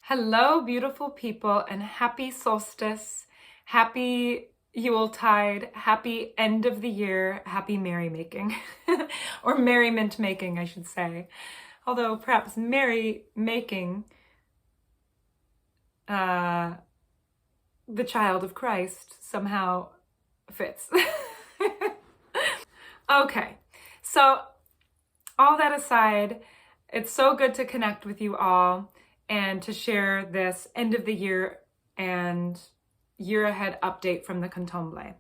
Hello, beautiful people, and happy solstice, happy Yuletide, happy end of the year, happy merrymaking, or merriment making, I should say. Although perhaps merry making, the child of Christ somehow fits. Okay, so all that aside, it's so good to connect with you all and to share this end of the year and year ahead update from the Kontomblé.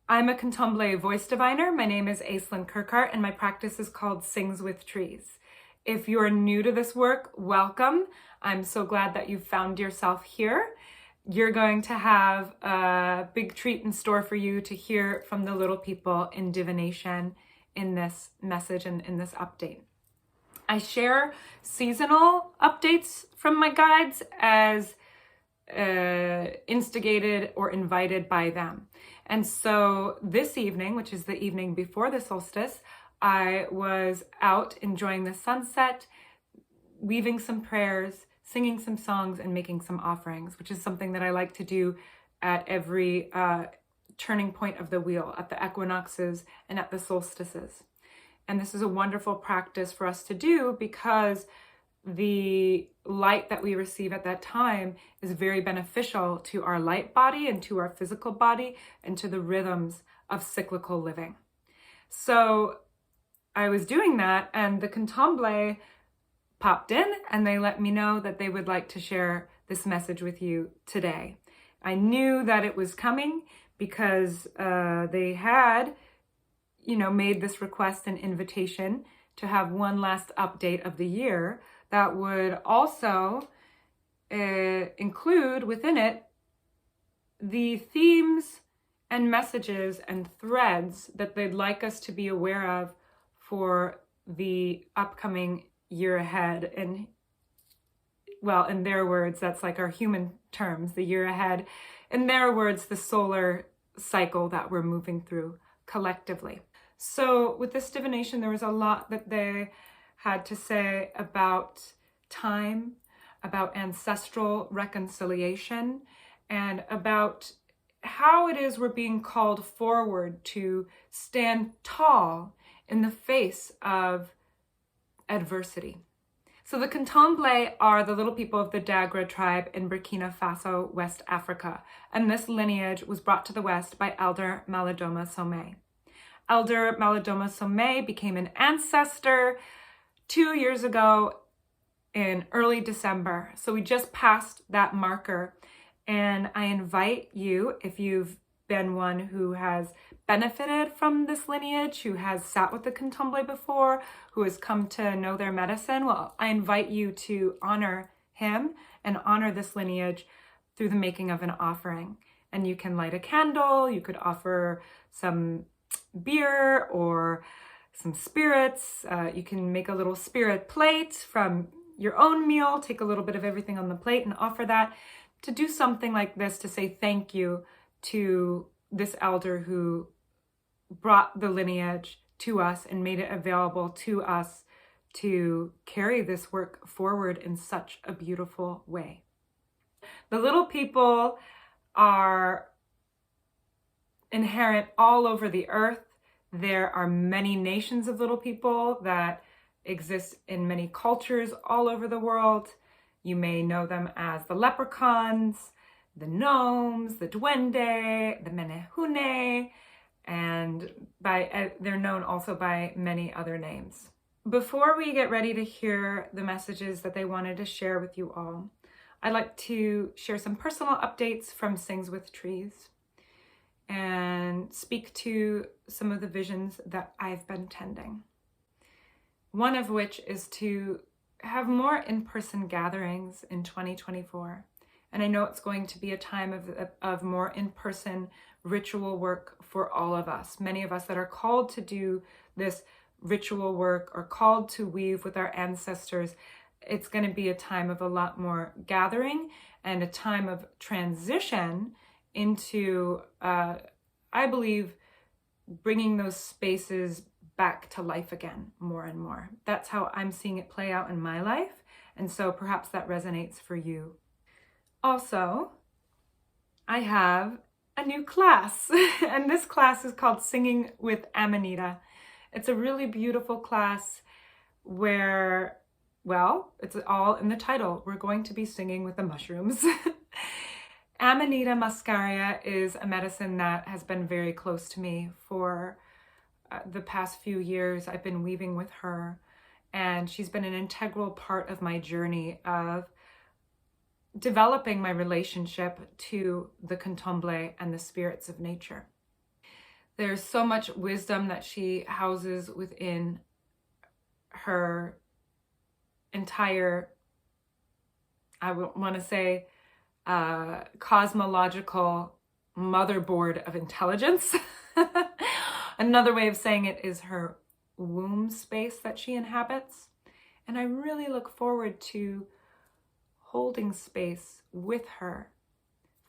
I'm a Kontomblé voice diviner. My name is Aislinn Kerckhaert and my practice is called Sings with Trees. If you're new to this work, welcome. I'm so glad that you've found yourself here. You're going to have a big treat in store for you to hear from the little people in divination in this message and in this update. I share seasonal updates from my guides as instigated or invited by them. And so this evening, which is the evening before the solstice, I was out enjoying the sunset, weaving some prayers, singing some songs, and making some offerings, which is something that I like to do at every turning point of the wheel, at the equinoxes and at the solstices. And this is a wonderful practice for us to do because the light that we receive at that time is very beneficial to our light body and to our physical body and to the rhythms of cyclical living. So I was doing that and the Kontomblé popped in and they let me know that they would like to share this message with you today. I knew that it was coming because they had made this request and invitation to have one last update of the year that would also include within it the themes and messages and threads that they'd like us to be aware of for the upcoming year ahead. And well, in their words, that's like our human terms, the year ahead. In their words, the solar cycle that we're moving through collectively. So with this divination, there was a lot that they had to say about time, about ancestral reconciliation, and about how it is we're being called forward to stand tall in the face of adversity. So the Kontomblé are the little people of the Dagra tribe in Burkina Faso, West Africa, and this lineage was brought to the West by Elder Malidoma Somé. Elder Malidoma Somé became an ancestor 2 years ago in early December. So we just passed that marker. And I invite you, if you've been one who has benefited from this lineage, who has sat with the Kontomblé before, who has come to know their medicine, well, I invite you to honor him and honor this lineage through the making of an offering. And you can light a candle, you could offer some beer or some spirits. You can make a little spirit plate from your own meal, take a little bit of everything on the plate and offer that to do something like this to say thank you to this elder who brought the lineage to us and made it available to us to carry this work forward in such a beautiful way. The little people are inherent all over the earth. There are many nations of little people that exist in many cultures all over the world. You may know them as the leprechauns, the gnomes, the duende, the menehune, and they're known also by many other names. Before we get ready to hear the messages that they wanted to share with you all, I'd like to share some personal updates from Sings with Trees and speak to some of the visions that I've been tending. One of which is to have more in-person gatherings in 2024. And I know it's going to be a time of more in-person ritual work for all of us. Many of us that are called to do this ritual work or called to weave with our ancestors, it's going to be a time of a lot more gathering and a time of transition into, I believe, bringing those spaces back to life again more and more. That's how I'm seeing it play out in my life. And so perhaps that resonates for you. Also, I have a new class, and this class is called Singing with Amanita. It's a really beautiful class where, well, it's all in the title. We're going to be singing with the mushrooms. Amanita muscaria is a medicine that has been very close to me for the past few years. I've been weaving with her, and she's been an integral part of my journey of developing my relationship to the Kontomblé and the spirits of nature. There's so much wisdom that she houses within her entire, I want to say, cosmological motherboard of intelligence. Another way of saying it is her womb space that she inhabits. And I really look forward to holding space with her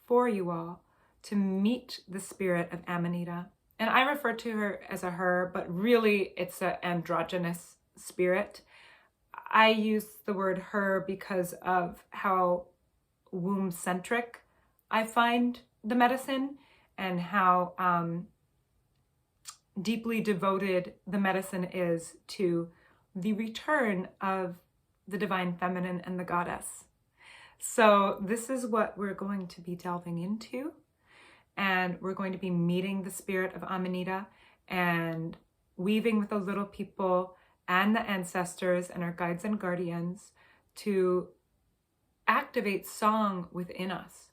for you all to meet the spirit of Amanita. And I refer to her as a her, but really it's an androgynous spirit. I use the word her because of how womb-centric I find the medicine, and how deeply devoted the medicine is to the return of the divine feminine and the goddess. So this is what we're going to be delving into, and we're going to be meeting the spirit of Amanita and weaving with the little people and the ancestors and our guides and guardians to activate song within us,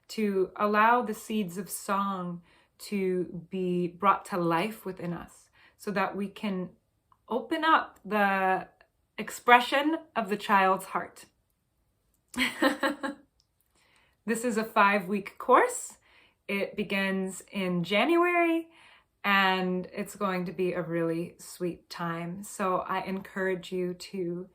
to allow the seeds of song to be brought to life within us so that we can open up the expression of the child's heart. This is a 5-week course. It begins in January, and it's going to be a really sweet time. So I encourage you to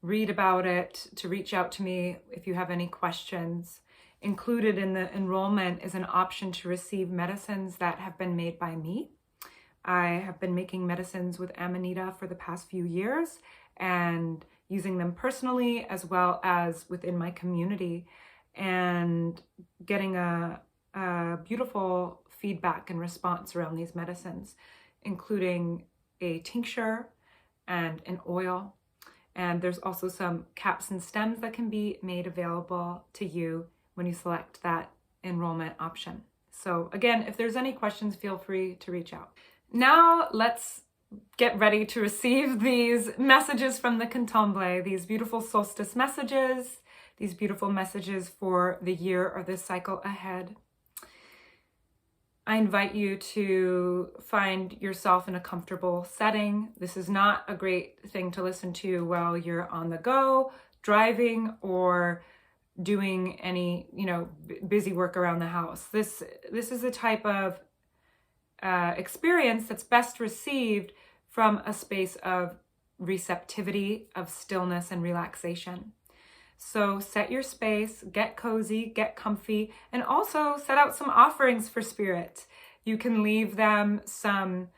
read about it, to reach out to me if you have any questions. Included in the enrollment is an option to receive medicines that have been made by me. I have been making medicines with Amanita for the past few years and using them personally as well as within my community, and getting a beautiful feedback and response around these medicines, including a tincture and an oil. And there's also some caps and stems that can be made available to you when you select that enrollment option. So again, if there's any questions, feel free to reach out. Now let's get ready to receive these messages from the Kontomblé, these beautiful solstice messages, these beautiful messages for the year or the cycle ahead. I invite you to find yourself in a comfortable setting. This is not a great thing to listen to while you're on the go, driving, or doing any, busy work around the house. This is a type of experience that's best received from a space of receptivity, of stillness and relaxation. So set your space, get cozy, get comfy, and also set out some offerings for spirit. You can leave them some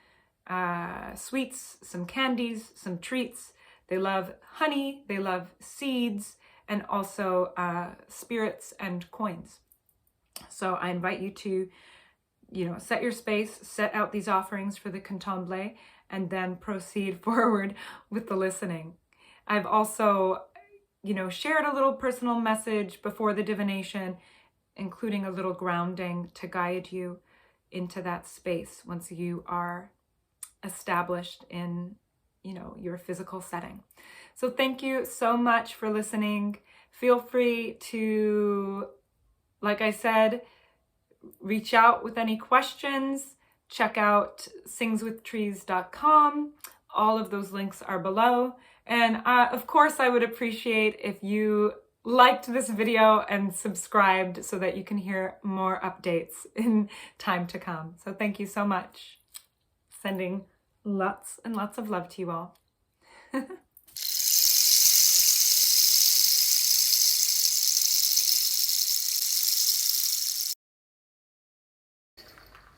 sweets, some candies, some treats. They love honey, they love seeds, and also spirits and coins. So I invite you to, set your space, set out these offerings for the Kontomblé, and then proceed forward with the listening. I've also, shared a little personal message before the divination, including a little grounding to guide you into that space once you are established in, your physical setting. So thank you so much for listening. Feel free to, like I said, reach out with any questions. Check out singswithtrees.com. All of those links are below. And of course, I would appreciate if you liked this video and subscribed so that you can hear more updates in time to come. So thank you so much. Sending lots and lots of love to you all.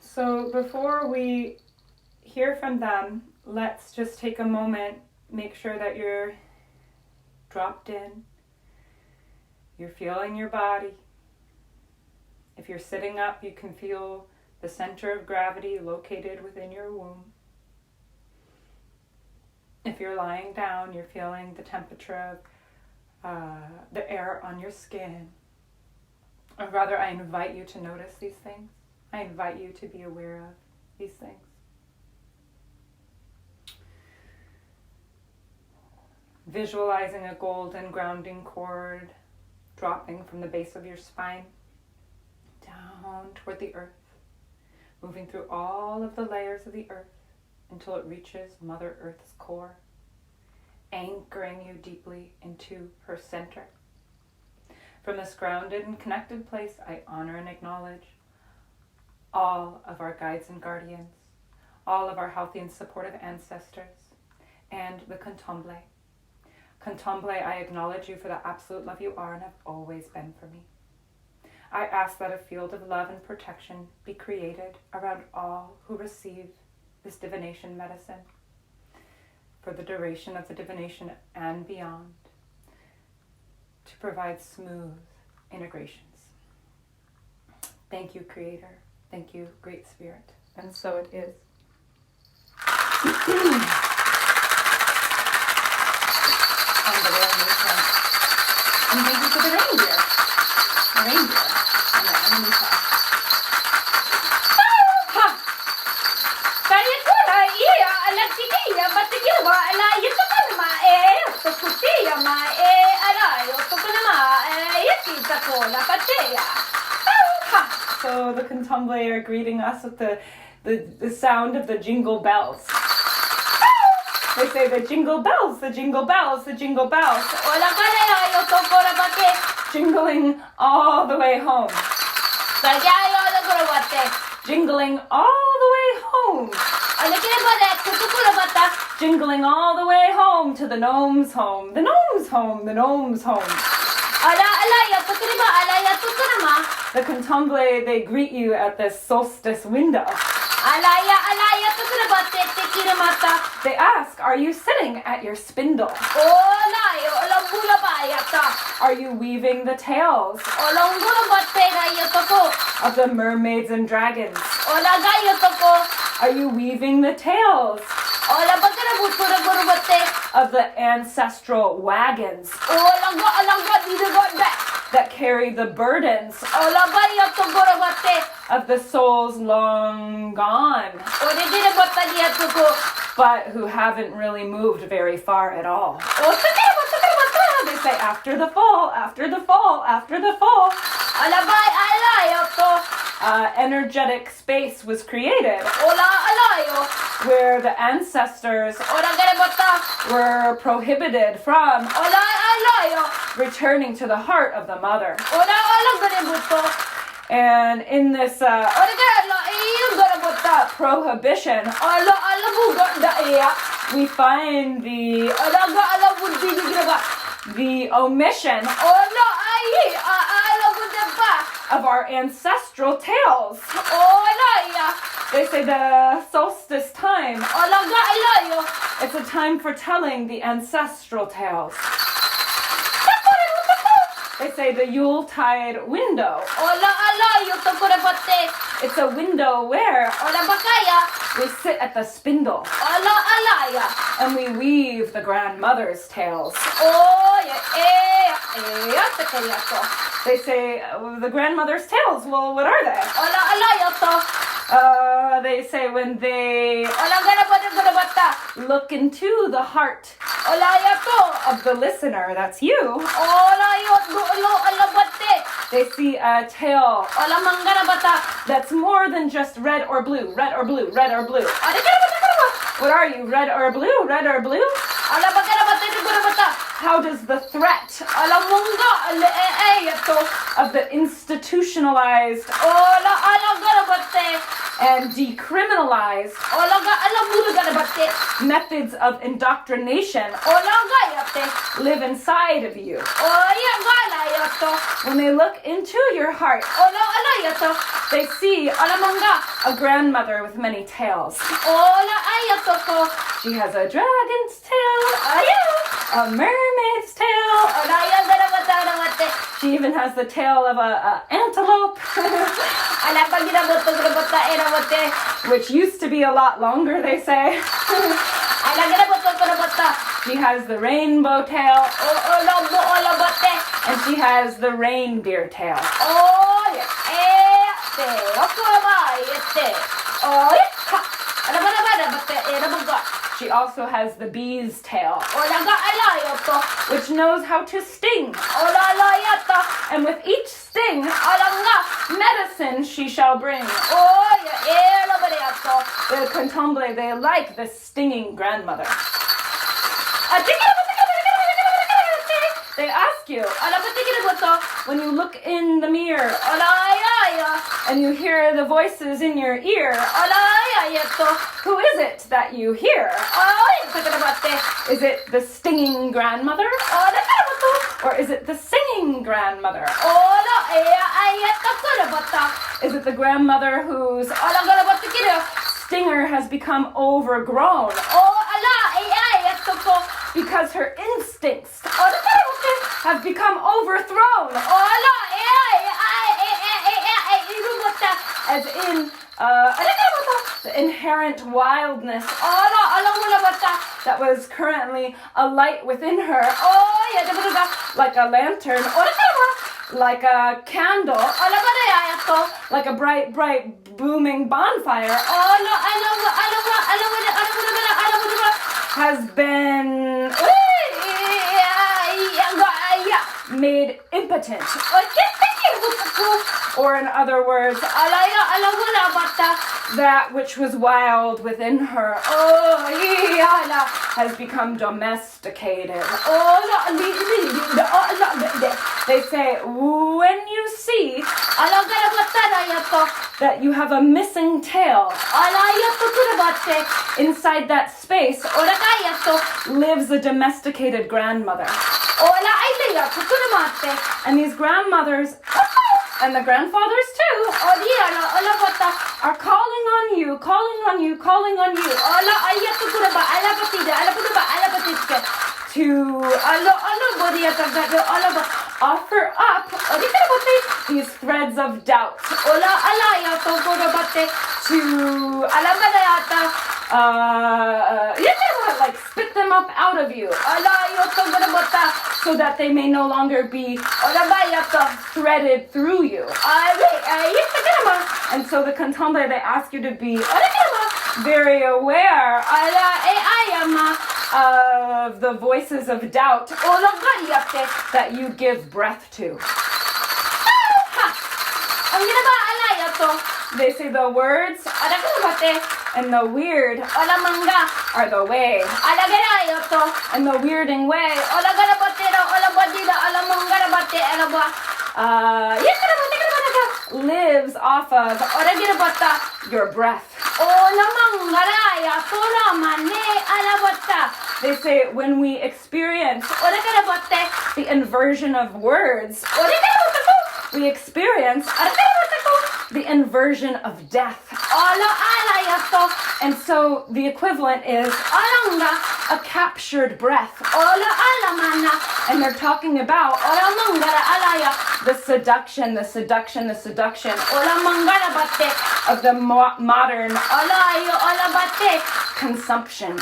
So before we hear from them, let's just take a moment, make sure that you're dropped in, You're feeling your body. If you're sitting up, you can feel the center of gravity located within your womb. If you're lying down, you're feeling the temperature of the air on your skin. Or rather, I invite you to notice these things. I invite you to be aware of these things. Visualizing a golden grounding cord dropping from the base of your spine down toward the earth, moving through all of the layers of the earth until it reaches Mother Earth's core, anchoring you deeply into her center. From this grounded and connected place, I honor and acknowledge all of our guides and guardians, all of our healthy and supportive ancestors, and the Kontomblé. Kontomblé, I acknowledge you for the absolute love you are and have always been for me. I ask that a field of love and protection be created around all who receive this divination medicine for the duration of the divination and beyond, to provide smooth integrations. Thank you, Creator. Thank you, Great Spirit. And so it is. And thank you for the reindeer. A reindeer on the enemy side. So the Kontomblé are greeting us with the sound of the jingle bells. They say the jingle bells, the jingle bells, the jingle bells. Jingling all the way home. Jingling all the way home. Jingling all the way home to the gnome's home. The gnome's home, the gnome's home. The Kontomblé, they greet you at this solstice window. They ask, are you sitting at your spindle? Are you weaving the tales of the mermaids and dragons? Are you weaving the tales of the ancestral wagons that carry the burdens of the souls long gone, but who haven't really moved very far at all? They say, after the fall, after the fall, after the fall, energetic space was created where the ancestors were prohibited from returning to the heart of the mother. And in this prohibition, we find the omission of our ancestral tales. They say the solstice time, it's a time for telling the ancestral tales. They say the Yuletide window, it's a window where we sit at the spindle and we weave the grandmother's tales. They say the grandmother's tales, well, what are they? They say when they look into the heart of the listener, that's you, they see a tale that's more than just red or blue, red or blue, red or blue. What are you, red or blue, red or blue? How does the threat of the institutionalized and decriminalized methods of indoctrination live inside of you? When they look into your heart, they see a grandmother with many tales. She has a dragon's tail, a mermaid's tail, She even has the tail of a antelope, which used to be a lot longer, they say. She has the rainbow tail, and she has the reindeer tail. She also has the bee's tail, which knows how to sting. And with each sting, medicine she shall bring. The Kontomblé, they like the stinging grandmother. They ask you, when you look in the mirror, and you hear the voices in your ear, who is it that you hear? Is it the stinging grandmother? Or is it the singing grandmother? Is it the grandmother whose stinger has become overgrown? Because her instincts have become overthrown. As in the inherent wildness that was currently alight within her. Like a lantern, like a candle, like a bright, bright, booming bonfire. Has been made impotent. Or in other words, that which was wild within her has become domesticated. They say, when you see that you have a missing tail, inside that space lives a domesticated grandmother. And these grandmothers and the grandfathers too are calling on you, to offer up these threads of doubt, to spit them up out of you, so that they may no longer be threaded through you. And so the Kontomblé, they ask you to be very aware of the voices of doubt that you give breath to. They say the words and the weird are the way. And the weirding way lives off of your breath. They say when we experience the inversion of words, we experience the inversion of death. And so the equivalent is a captured breath. And they're talking about the seduction of the modern consumption.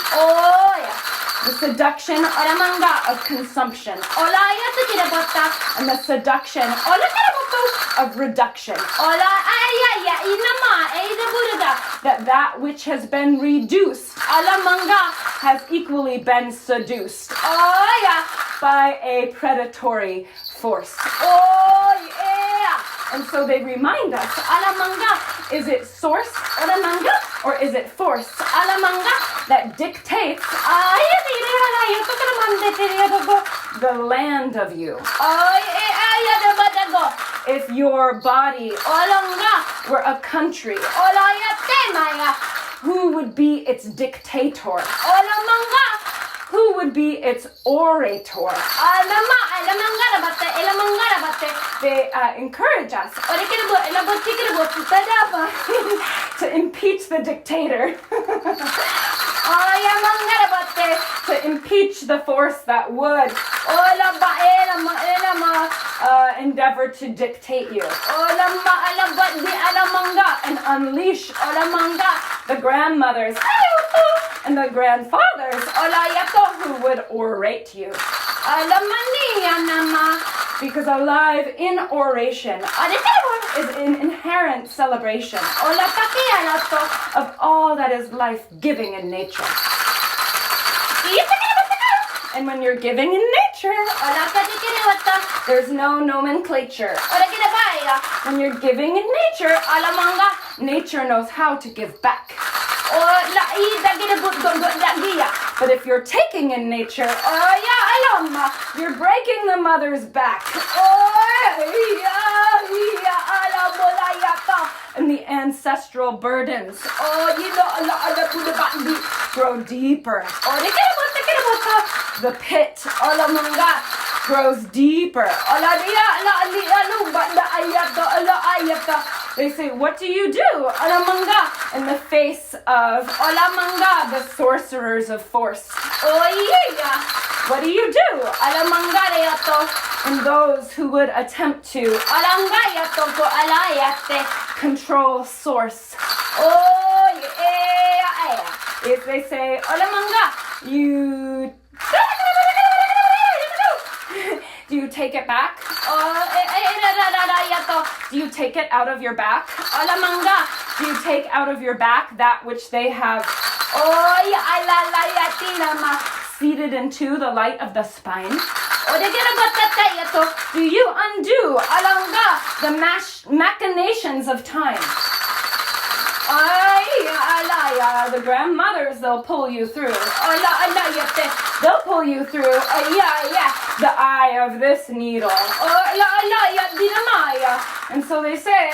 The seduction of consumption. And the seduction of reduction. That which has been reduced has equally been seduced by a predatory force. And so they remind us, is it source or is it force that dictates the land of you? If your body were a country, who would be its dictator? Who would be its orator? They encourage us to impeach the dictator, to impeach the force that would endeavor to dictate you. And unleash the grandmothers and the grandfathers who would orate you. Because alive in oration is an inherent celebration of all that is life-giving in nature. And when you're giving in nature, there's no nomenclature. When you're giving in nature, nature knows how to give back. But if you're taking in nature, you're breaking the mother's back. And the ancestral burdens grow deeper. The pit grows deeper. They say, what do you do? In the face of the sorcerers of force. What do you do? And those who would attempt to control source. If they say, you do you take it back? Do you take it out of your back? Do you take out of your back that which they have seated into the light of the spine? Do you undo the machinations of time? The grandmothers, they'll pull you through. They'll pull you through the eye of this needle. And so they say,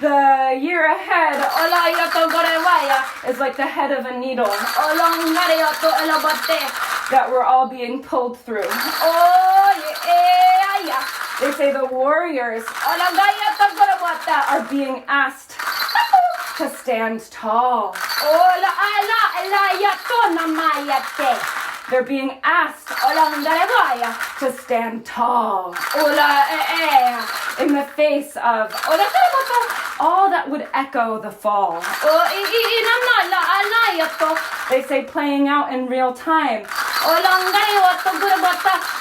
the year ahead is like the head of a needle that we're all being pulled through. They say the warriors are being asked to stand tall. They're being asked to stand tall in the face of all that would echo the fall. They say playing out in real time.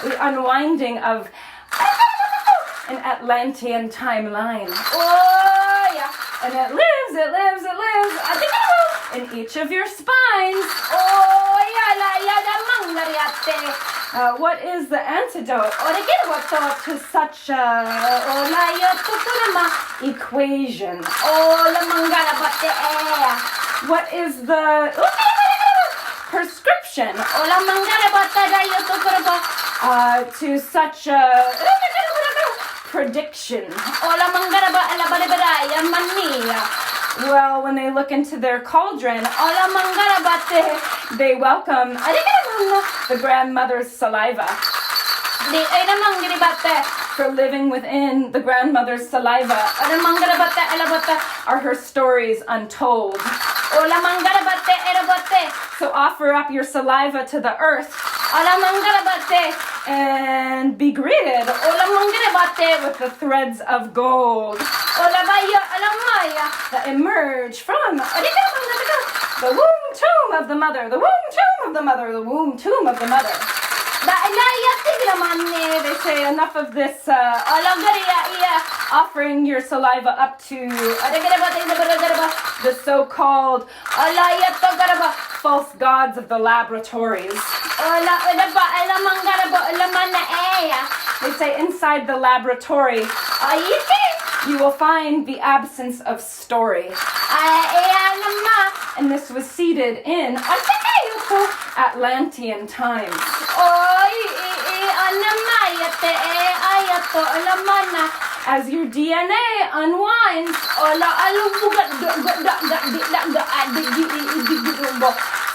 The unwinding of an Atlantean timeline. And it lives in each of your spines. What is the antidote to such equation? What is the prescription to such prediction? Well, when they look into their cauldron, they welcome the grandmother's saliva. For living within the grandmother's saliva are her stories untold. So offer up your saliva to the earth and be greeted with the threads of gold that emerge from the womb tomb of the mother, the womb tomb of the mother, the womb tomb of the mother. They say enough of this offering your saliva up to the so-called false gods of the laboratories. They say inside the laboratory you will find the absence of story. And this was seated in Atlantean times. As your DNA unwinds,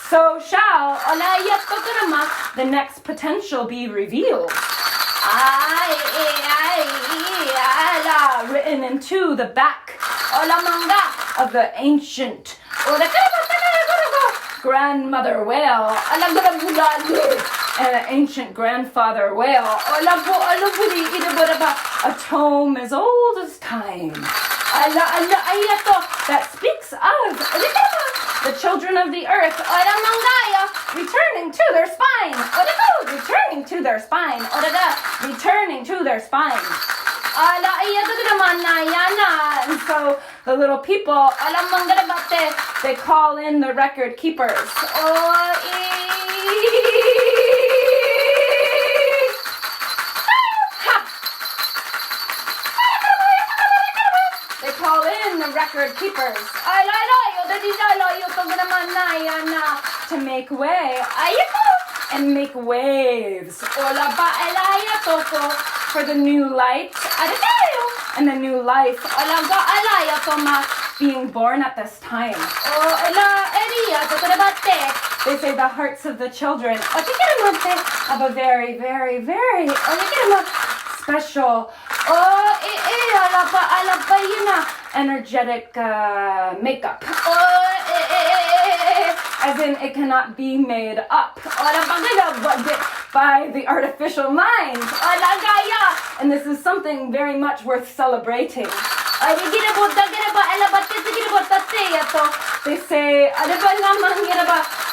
so shall the next potential be revealed. Written into the back of the ancient grandmother whale. and an ancient grandfather whale. A tome as old as time. That speaks of the children of the earth returning to their spine. Returning to their spine. Returning to their spine. And so the little people, they call in the record keepers. They call in the record keepers to make way and make waves for the new light and the new life being born at this time. They say the hearts of the children have a very, very, very special energetic makeup. As in, it cannot be made up by the artificial mind. And this is something very much worth celebrating. They say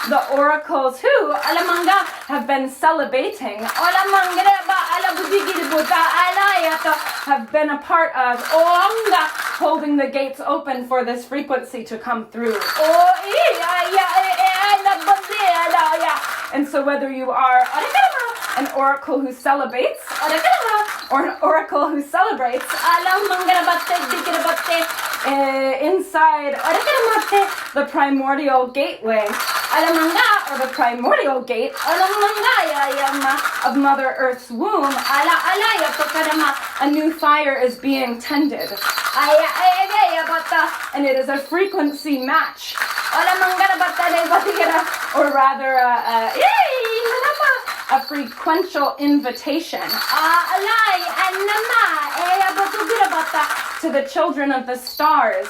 the oracles who have been celebrating, have been a part of holding the gates open for this frequency to come through. And so whether you are an oracle who celebrates or an oracle who celebrates inside the primordial gateway or the primordial gate of Mother Earth's womb, a new fire is being tended. And it is a frequency match. Or rather, a frequential invitation to the children of the stars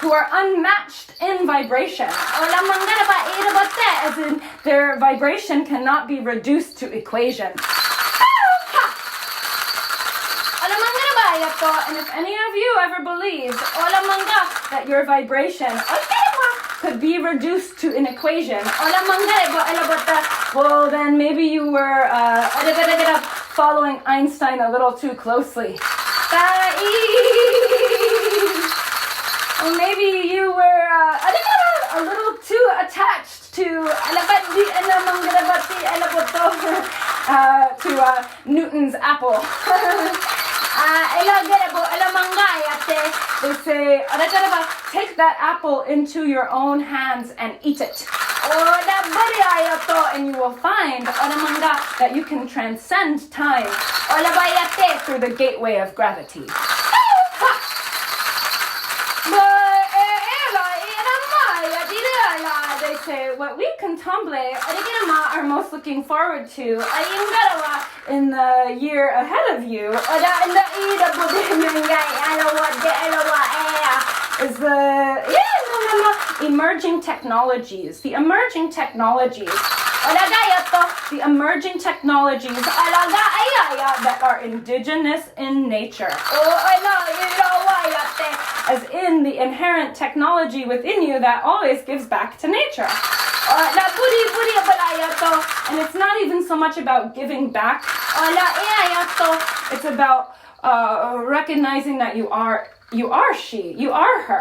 who are unmatched in vibration, as in their vibration cannot be reduced to equation. And if any of you ever believed that your vibration could be reduced to an equation, well, then maybe you were following Einstein a little too closely. Or maybe you were a little too attached to Newton's apple. They say, take that apple into your own hands and eat it. And you will find that you can transcend time through the gateway of gravity. They say what we Kontomblé are most looking forward to in the year ahead of you is the emerging technologies. The emerging technologies that are indigenous in nature. As in the inherent technology within you that always gives back to nature. And it's not even so much about giving back. It's about recognizing that you are she, you are her.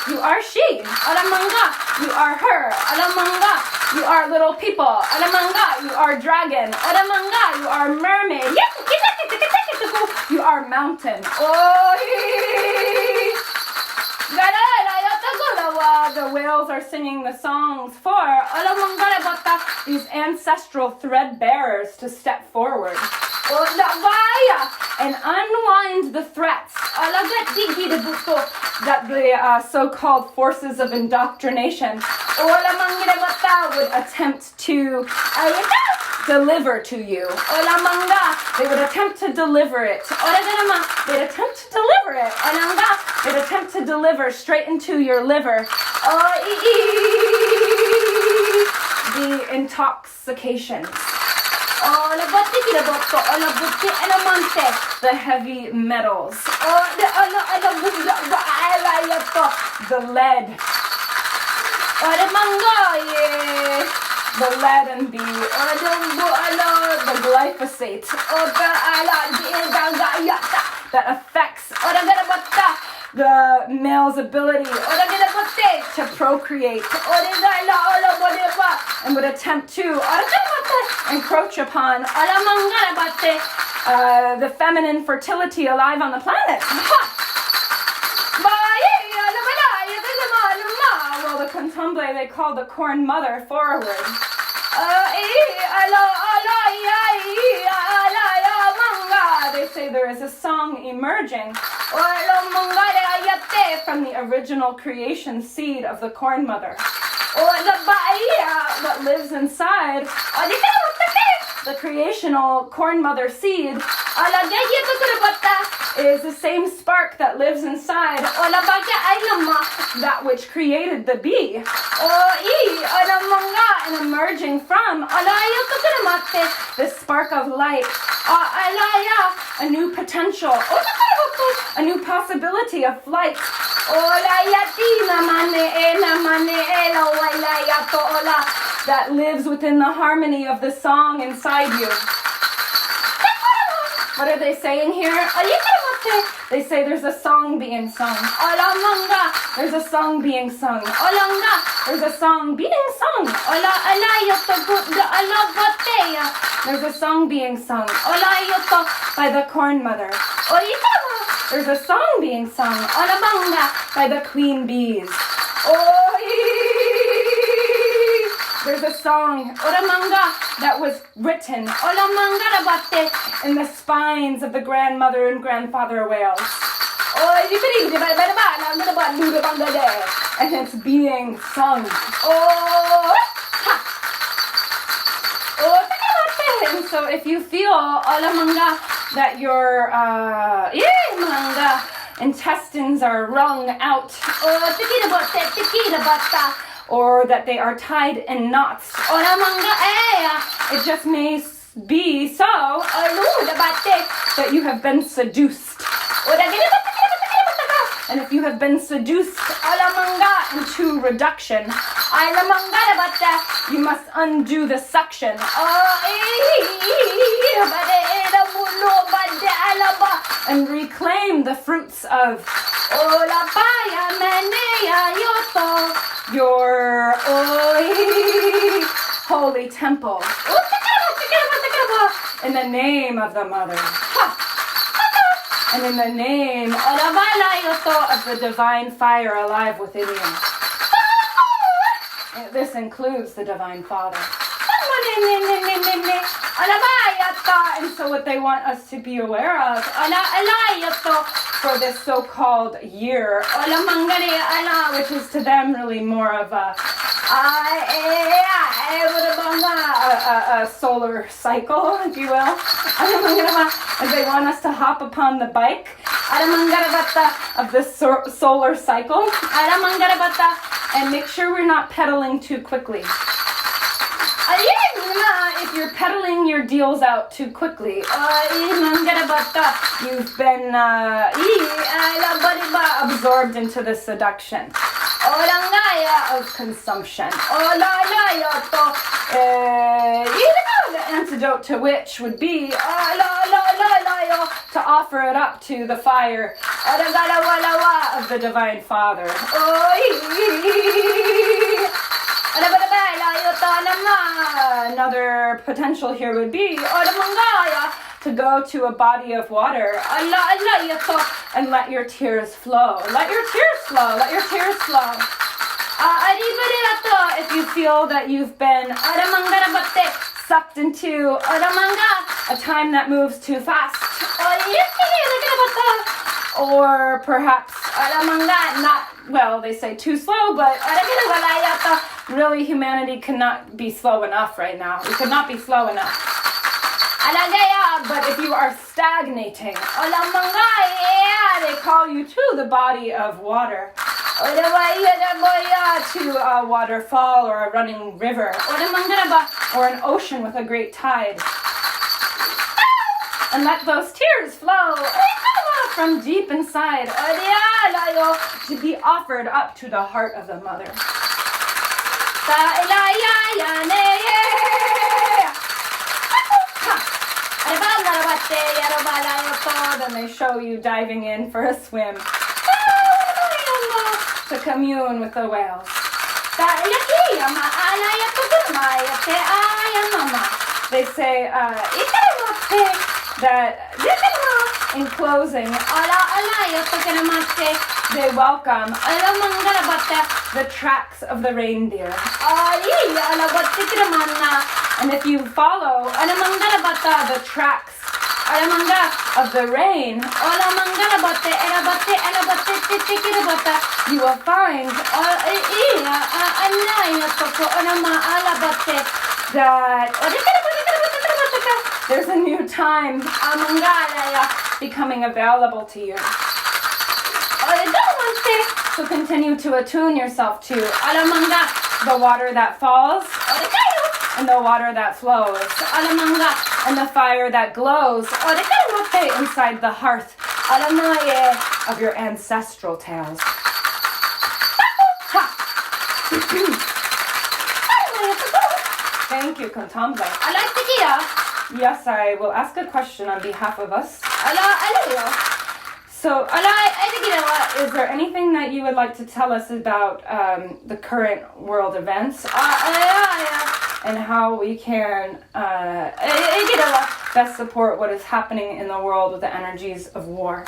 You are she. You are her. You are little people. You are dragon. You are mermaid. You are mountain. The whales are singing the songs for these ancestral thread bearers to step forward and unwind the threats that the so-called forces of indoctrination would attempt to deliver to you. They would attempt to deliver it. They'd attempt to deliver it. They'd attempt to deliver straight into your liver. the intoxications. The heavy metals. The lead. The lead and the glyphosate. That affects the male's ability to procreate and would attempt to encroach upon the feminine fertility alive on the planet. Well, the Kontomblé, they call the corn mother forward. They say there is a song emerging from the original creation seed of the corn mother. That lives inside the creational corn mother seed is the same spark that lives inside that which created the bee. And emerging from the spark of light, a new potential, a new possibility of flight. That lives within the harmony of the song inside you. What are they saying here? They say there's a song being sung. There's a song being sung. There's a song being sung. There's a song being sung by the corn mother. There's a song being sung by the queen bees. There's a song that was written in the spines of the grandmother and grandfather whales. And it's being sung. And so if you feel that your intestines are wrung out, or that they are tied in knots, it just may be so that you have been seduced. And if you have been seduced into reduction, you must undo the suction and reclaim the fruits of your holy temple in the name of the mother. And in the name of the divine fire alive within you. This includes the divine father. And so what they want us to be aware of for this so-called year, which is to them really more of a solar cycle, if you will. As they want us to hop upon the bike of this solar cycle and make sure we're not pedaling too quickly. If you're pedaling your deals out too quickly, you've been absorbed into the seduction of consumption. The antidote to which would be to offer it up to the fire of the Divine Father. Another potential here would be to go to a body of water and let your tears flow. Let your tears flow. Let your tears flow. If you feel that you've been sucked into a time that moves too fast, or perhaps not, well, they say too slow, but really humanity cannot be slow enough right now. We could not be slow enough. But if you are stagnating, they call you to the body of water. to a waterfall or a running river, or an ocean with a great tide. And let those tears flow from deep inside to be offered up to the heart of the mother. Then they show you diving in for a swim to commune with the whales. They say that in closing, they welcome the tracks of the reindeer. And if you follow the tracks of the rain, you will find that there's a new time becoming available to you. So continue to attune yourself to the water that falls and the water that flows, and the fire that glows inside the hearth of your ancestral tales. Thank you, Kontomblé. Yes, I will ask a question on behalf of us. So, is there anything that you would like to tell us about the current world events and how we can best support what is happening in the world with the energies of war?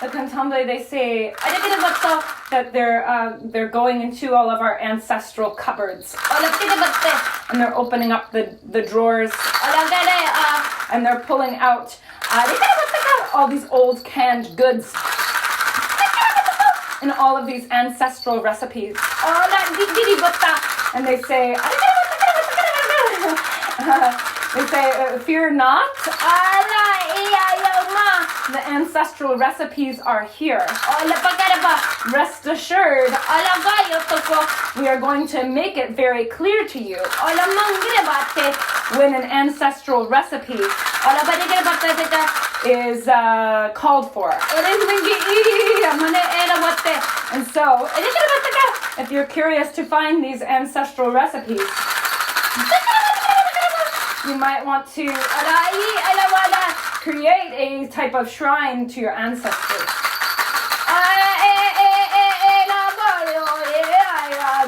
The Kontomblé, they say that they're going into all of our ancestral cupboards, and they're opening up the drawers, and they're pulling out all these old canned goods and all of these ancestral recipes. And they say, fear not. The ancestral recipes are here. Rest assured, we are going to make it very clear to you when an ancestral recipe is called for. And so, if you're curious to find these ancestral recipes, you might want to create a type of shrine to your ancestors.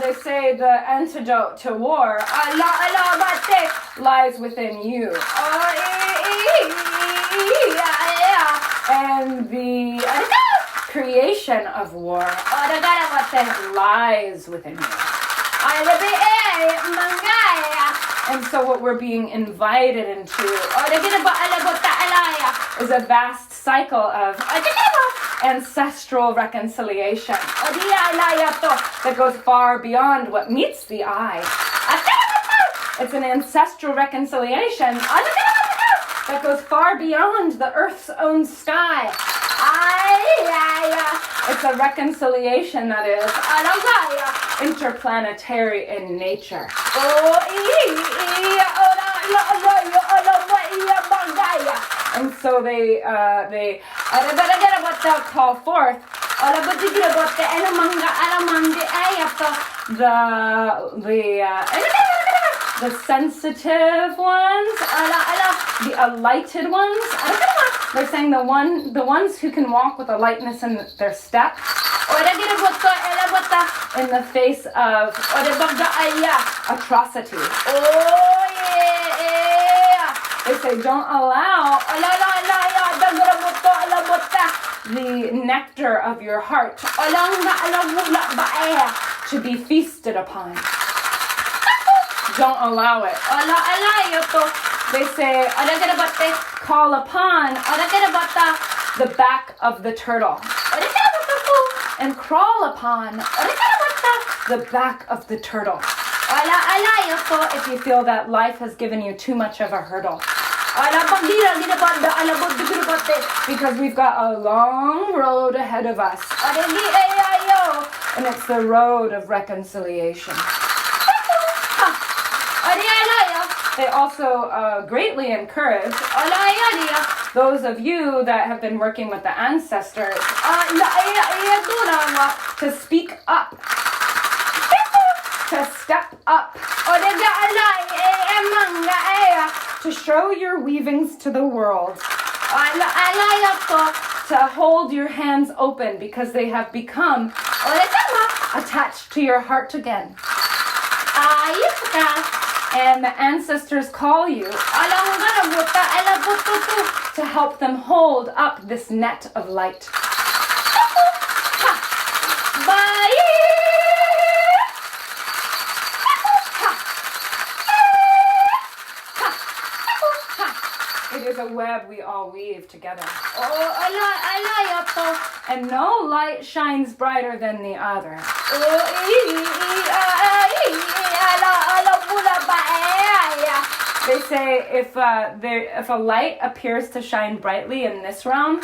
They say the antidote to war lies within you. And the creation of war lies within you. And so what we're being invited into is a vast cycle of ancestral reconciliation that goes far beyond what meets the eye. It's an ancestral reconciliation that goes far beyond the earth's own sky. It's a reconciliation that is interplanetary in nature. And so they call forth the sensitive ones, the alighted ones. They're saying the ones who can walk with a lightness in their step, in the face of atrocity. They say don't allow the nectar of your heart to be feasted upon. Don't allow it. They say, call upon the back of the turtle. And crawl upon the back of the turtle. If you feel that life has given you too much of a hurdle. Because we've got a long road ahead of us. And it's the road of reconciliation. They also greatly encourage those of you that have been working with the ancestors to speak up, to step up, to show your weavings to the world, to hold your hands open because they have become attached to your heart again. And the ancestors call you to help them hold up this net of light. It is a web we all weave together. And no light shines brighter than the other. They say if a light appears to shine brightly in this realm,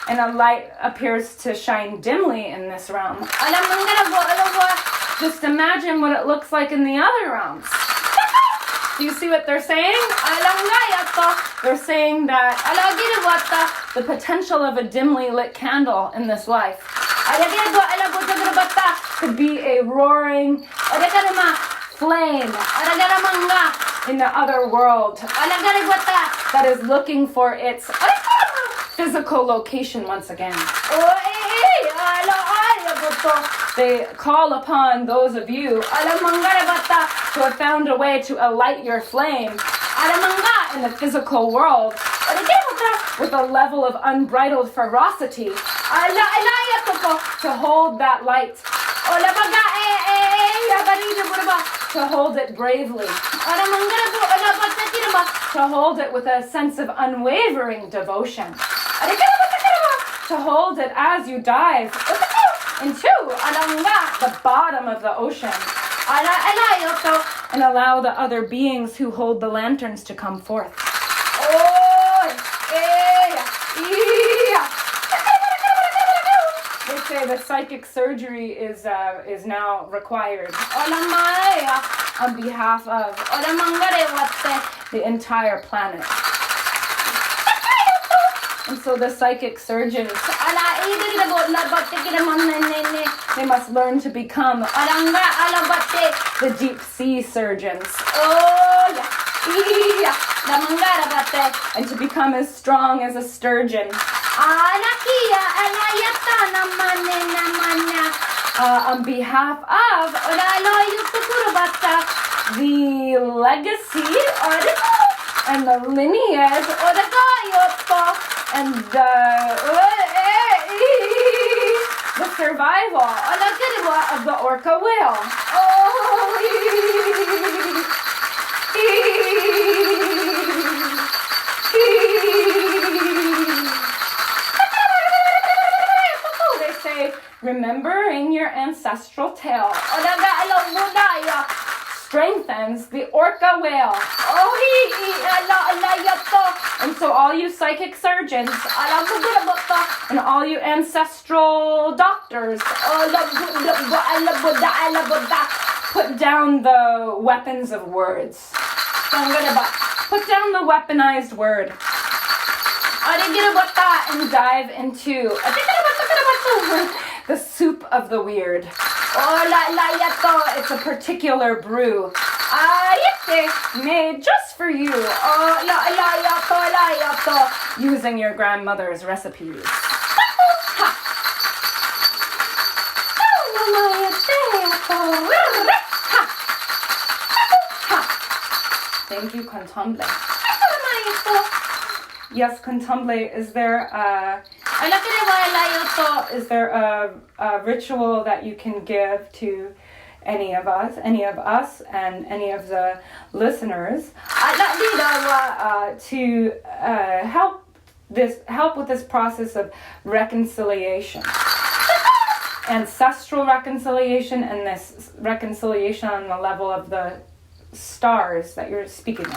and a light appears to shine dimly in this realm, just imagine what it looks like in the other realms. Do you see what they're saying? They're saying that the potential of a dimly lit candle in this life could be a roaring flame in the other world that is looking for its physical location once again. They call upon those of you who have found a way to alight your flame in the physical world with a level of unbridled ferocity to hold that light, to hold it bravely, to hold it with a sense of unwavering devotion, to hold it as you dive into the bottom of the ocean, and allow the other beings who hold the lanterns to come forth. They say the psychic surgery is now required on behalf of the entire planet. And so the psychic surgeons, they must learn to become the deep sea surgeons. And to become as strong as a sturgeon. On behalf of the legacy and the lineage and the survival of the orca whale. They say, remembering your ancestral tale strengthens the orca whale. And so all you psychic surgeons and all you ancestral doctors, put down the weapons of words. Put down the weaponized word. And dive into the soup of the weird. It's a particular brew made just for you, using your grandmother's recipes. Thank you, Kontomblé. Yes, Kontomblé, is there a ritual that you can give to any of us, and any of the listeners, to help with this process of reconciliation. Ancestral reconciliation, and this reconciliation on the level of the stars that you're speaking of.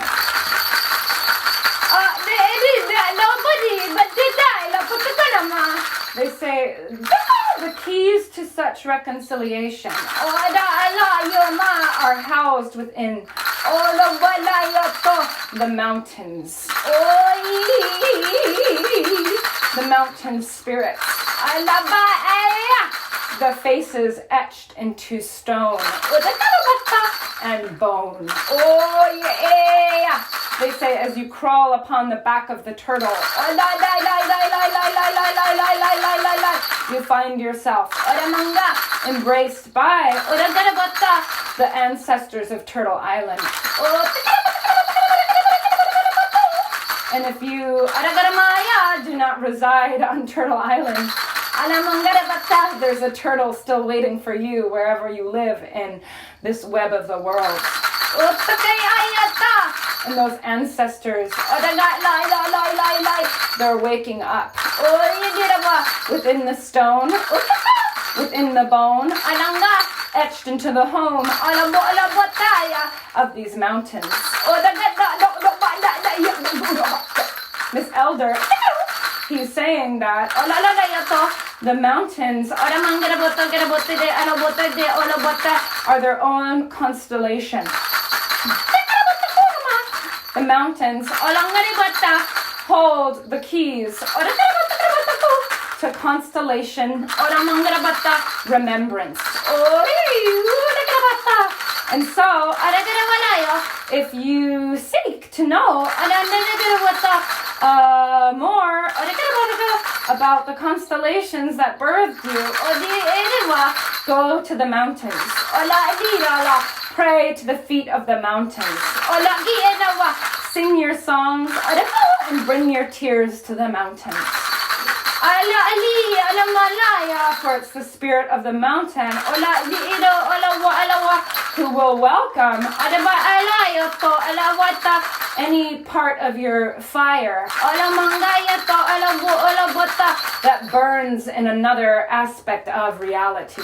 They say the keys to such reconciliation are housed within the mountains. The mountain spirits. The faces etched into stone and bone. They say as you crawl upon the back of the turtle, you find yourself embraced by the ancestors of Turtle Island. And if you do not reside on Turtle Island, there's a turtle still waiting for you wherever you live in this web of the world. And those ancestors, they're waking up within the stone, within the bone, etched into the home of these mountains. Miss Elder, he's saying that the mountains are their own constellation. The mountains hold the keys to constellation remembrance. And so, if you seek to know more about the constellations that birthed you, go to the mountains. Pray to the feet of the mountains. Sing your songs and bring your tears to the mountains. For it's the spirit of the mountain who will welcome any part of your fire that burns in another aspect of reality.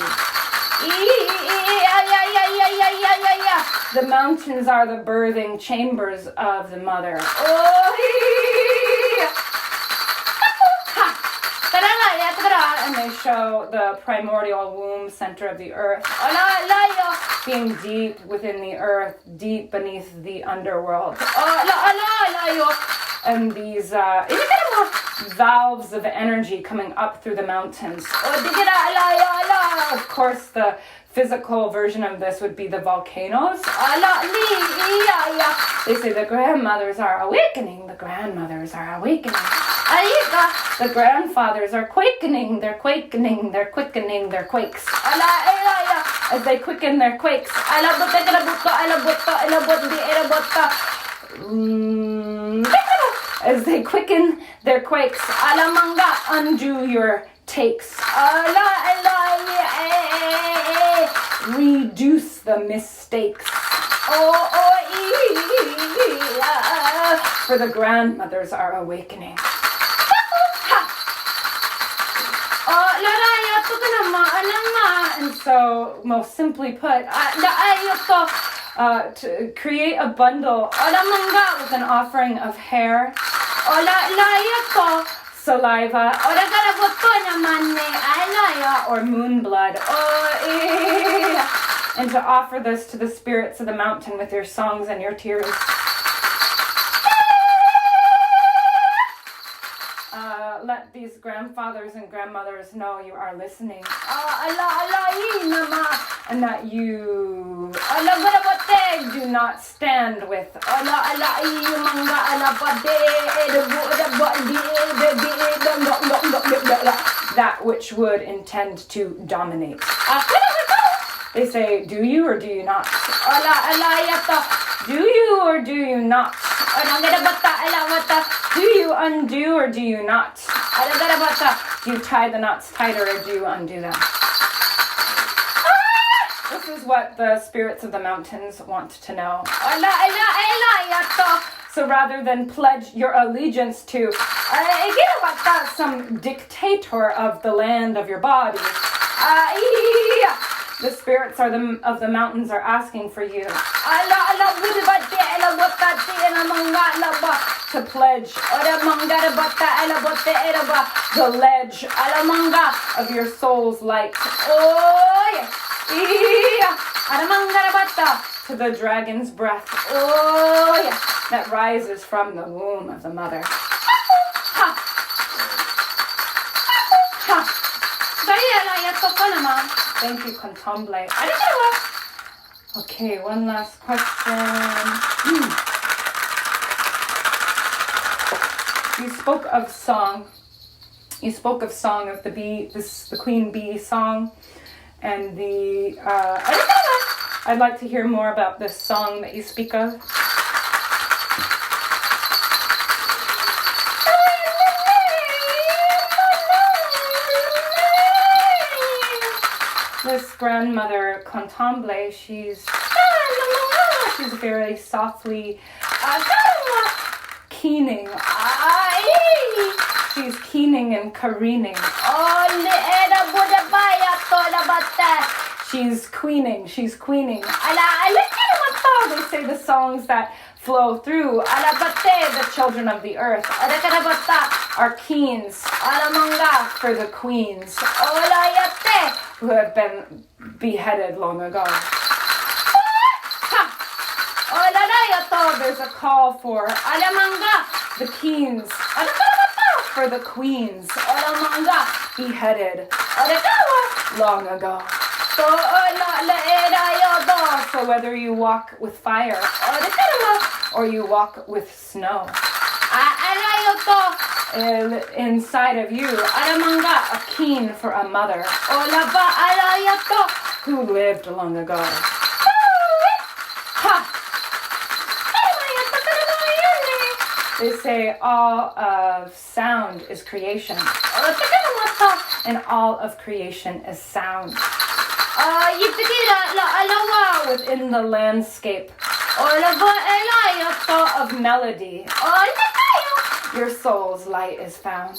The mountains are the birthing chambers of the mother. And they show the primordial womb center of the earth, being deep within the earth, deep beneath the underworld. And these valves of energy coming up through the mountains. Of course, the physical version of this would be the volcanoes. They say the grandmothers are awakening. The grandmothers are awakening. The grandfathers are quakening. They're quakening. They're quickening their quakes. As they quicken their quakes. As they quicken their quakes. Undo your takes. Reduce the mistakes. For the grandmothers are awakening. And so, most simply put, to create a bundle with an offering of hair, saliva, or moon blood, and to offer this to the spirits of the mountain with your songs and your tears. Let these grandfathers and grandmothers know you are listening. And that you do not stand with that which would intend to dominate. They say, do you or do you not? Do you or do you not? Do you undo or do you not? Do you tie the knots tighter or do you undo them? This is what the spirits of the mountains want to know. So rather than pledge your allegiance to some dictator of the land of your body, the spirits of the mountains are asking for you to pledge the ledge of your soul's light. To the dragon's breath. That rises from the womb of the mother. Thank you, Kontomblé. Okay, one last question. You spoke of song. You spoke of song of the bee, the queen bee song, and the. I'd like to hear more about this song that you speak of. This grandmother, Kontomblé, she's very softly keening. She's keening and careening. She's queening. They say the songs that flow through the children of the earth are keens for the queens who have been beheaded long ago. There's a call for the keens for the queens beheaded long ago. So whether you walk with fire or you walk with snow, inside of you, a keen for a mother who lived long ago. They say all of sound is creation, and all of creation is sound. Within the landscape of melody, your soul's light is found.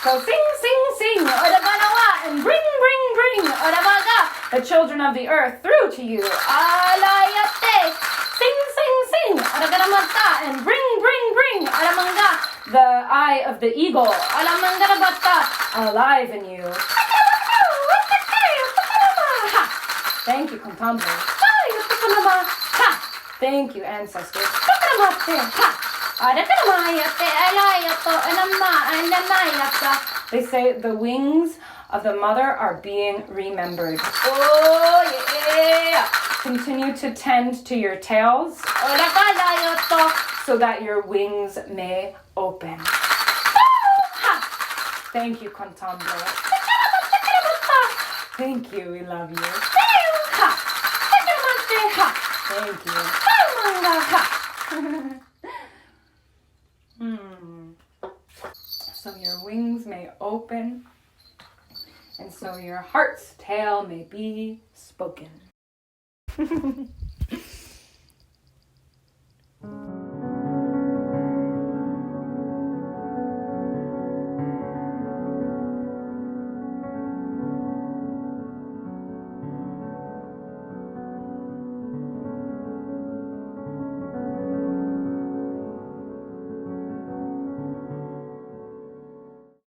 So sing, and bring the children of the earth through to you. Sing, and bring the eye of the eagle alive in you. Thank you, Kontomblé. Thank you, ancestors. They say the wings of the mother are being remembered. Continue to tend to your tails so that your wings may open. Thank you, Kontomblé. Thank you, we love you. Thank you. So your wings may open, and so your heart's tale may be spoken.